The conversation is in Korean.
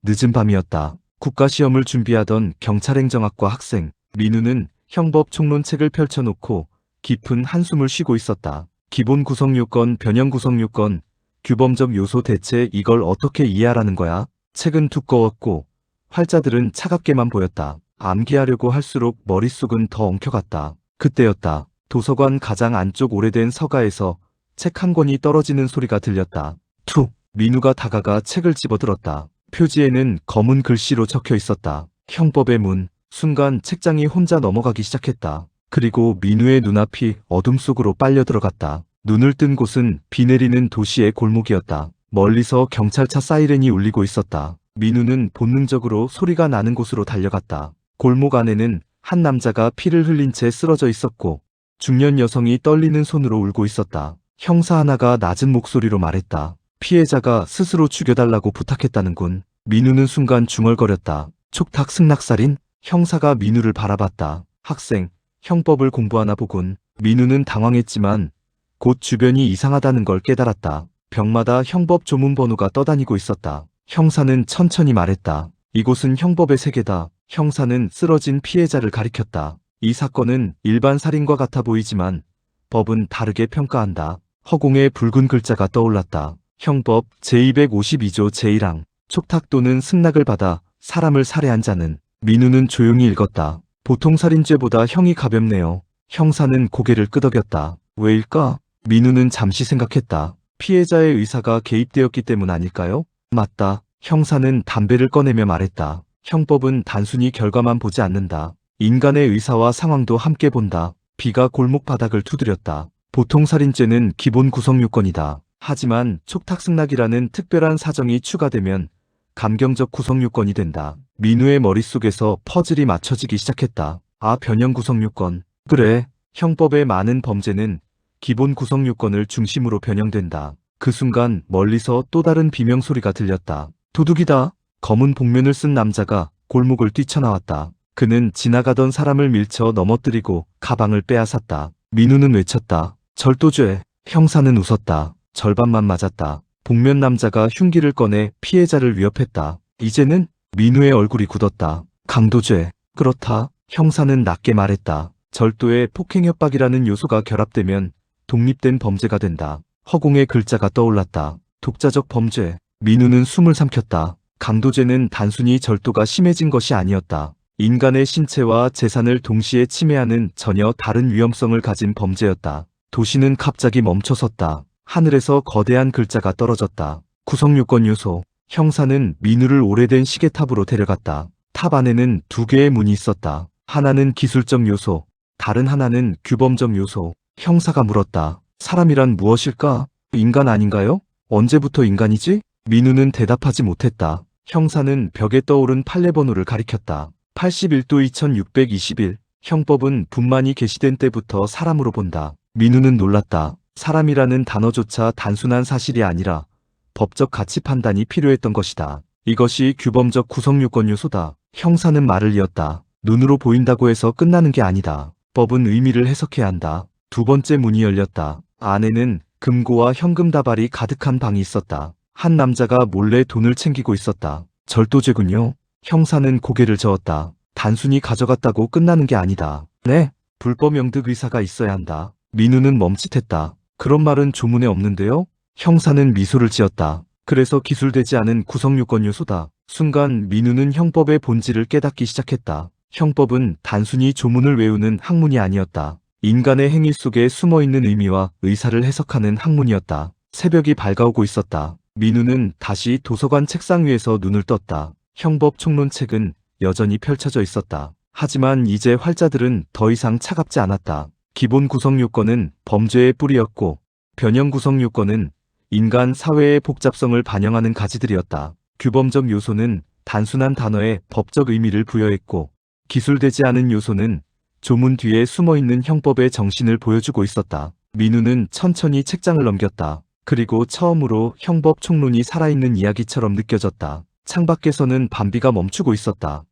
늦은 밤이었다. 국가시험을 준비하던 경찰행정학과 학생 민우는 형법 총론책을 펼쳐놓고 깊은 한숨을 쉬고 있었다. 기본 구성요건, 변형 구성요건, 규범적 요소, 대체 이걸 어떻게 이해하라는 거야? 책은 두꺼웠고 활자들은 차갑게만 보였다. 암기하려고 할수록 머릿속은 더 엉켜갔다. 그때였다. 도서관 가장 안쪽 오래된 서가에서 책 한 권이 떨어지는 소리가 들렸다. 툭! 민우가 다가가 책을 집어들었다. 표지에는 검은 글씨로 적혀 있었다. 형법의 문. 순간 책장이 혼자 넘어가기 시작했다. 그리고 민우의 눈앞이 어둠 속으로 빨려 들어갔다. 눈을 뜬 곳은 비 내리는 도시의 골목이었다. 멀리서 경찰차 사이렌이 울리고 있었다. 민우는 본능적으로 소리가 나는 곳으로 달려갔다. 골목 안에는 한 남자가 피를 흘린 채 쓰러져 있었고 중년 여성이 떨리는 손으로 울고 있었다. 형사 하나가 낮은 목소리로 말했다. 피해자가 스스로 죽여달라고 부탁했다는군. 민우는 순간 중얼거렸다. 촉탁 승낙살인? 형사가 민우를 바라봤다. 학생, 형법을 공부하나 보군. 민우는 당황했지만 곧 주변이 이상하다는 걸 깨달았다. 벽마다 형법 조문 번호가 떠다니고 있었다. 형사는 천천히 말했다. 이곳은 형법의 세계다. 형사는 쓰러진 피해자를 가리켰다. 이 사건은 일반 살인과 같아 보이지만 법은 다르게 평가한다. 허공에 붉은 글자가 떠올랐다. 형법 제252조 제1항. 촉탁 또는 승낙을 받아 사람을 살해한 자는. 민우는 조용히 읽었다. 보통 살인죄보다 형이 가볍네요. 형사는 고개를 끄덕였다. 왜일까? 민우는 잠시 생각했다. 피해자의 의사가 개입되었기 때문 아닐까요? 맞다. 형사는 담배를 꺼내며 말했다. 형법은 단순히 결과만 보지 않는다. 인간의 의사와 상황도 함께 본다. 비가 골목 바닥을 두드렸다. 보통 살인죄는 기본 구성 요건이다. 하지만 촉탁승낙이라는 특별한 사정이 추가되면 감경적 구성 요건이 된다. 민우의 머릿속에서 퍼즐이 맞춰지기 시작했다. 아, 변형 구성 요건. 그래, 형법의 많은 범죄는 기본 구성 요건을 중심으로 변형된다. 그 순간 멀리서 또 다른 비명 소리가 들렸다. 도둑이다. 검은 복면을 쓴 남자가 골목을 뛰쳐나왔다. 그는 지나가던 사람을 밀쳐 넘어뜨리고 가방을 빼앗았다. 민우는 외쳤다. 절도죄. 형사는 웃었다. 절반만 맞았다. 복면 남자가 흉기를 꺼내 피해자를 위협했다. 이제는 민우의 얼굴이 굳었다. 강도죄. 그렇다. 형사는 낮게 말했다. 절도에 폭행 협박이라는 요소가 결합되면 독립된 범죄가 된다. 허공에 글자가 떠올랐다. 독자적 범죄. 민우는 숨을 삼켰다. 강도죄는 단순히 절도가 심해진 것이 아니었다. 인간의 신체와 재산을 동시에 침해하는 전혀 다른 위험성을 가진 범죄였다. 도시는 갑자기 멈춰섰다. 하늘에서 거대한 글자가 떨어졌다. 구성요건 요소. 형사는 민우를 오래된 시계탑으로 데려갔다. 탑 안에는 두 개의 문이 있었다. 하나는 기술적 요소, 다른 하나는 규범적 요소. 형사가 물었다. 사람이란 무엇일까? 인간 아닌가요? 언제부터 인간이지? 민우는 대답하지 못했다. 형사는 벽에 떠오른 판례번호를 가리켰다. 81도 2621. 형법은 분만이 게시된 때부터 사람으로 본다. 민우는 놀랐다. 사람이라는 단어조차 단순한 사실이 아니라 법적 가치 판단이 필요했던 것이다. 이것이 규범적 구성요건 요소다. 형사는 말을 이었다. 눈으로 보인다고 해서 끝나는 게 아니다. 법은 의미를 해석해야 한다. 두 번째 문이 열렸다. 안에는 금고와 현금 다발이 가득한 방이 있었다. 한 남자가 몰래 돈을 챙기고 있었다. 절도죄군요. 형사는 고개를 저었다. 단순히 가져갔다고 끝나는 게 아니다. 네, 불법 영득 의사가 있어야 한다. 민우는 멈칫했다. 그런 말은 조문에 없는데요? 형사는 미소를 지었다. 그래서 기술되지 않은 구성요건 요소다. 순간 민우는 형법의 본질을 깨닫기 시작했다. 형법은 단순히 조문을 외우는 학문이 아니었다. 인간의 행위 속에 숨어있는 의미와 의사를 해석하는 학문이었다. 새벽이 밝아오고 있었다. 민우는 다시 도서관 책상 위에서 눈을 떴다. 형법 총론책은 여전히 펼쳐져 있었다. 하지만 이제 활자들은 더 이상 차갑지 않았다. 기본 구성 요건은 범죄의 뿌리였고 변형 구성 요건은 인간 사회의 복잡성을 반영하는 가지들이었다. 규범적 요소는 단순한 단어에 법적 의미를 부여했고 기술되지 않은 요소는 조문 뒤에 숨어있는 형법의 정신을 보여주고 있었다. 민우는 천천히 책장을 넘겼다. 그리고 처음으로 형법 총론이 살아있는 이야기처럼 느껴졌다. 창밖에서는 밤비가 멈추고 있었다.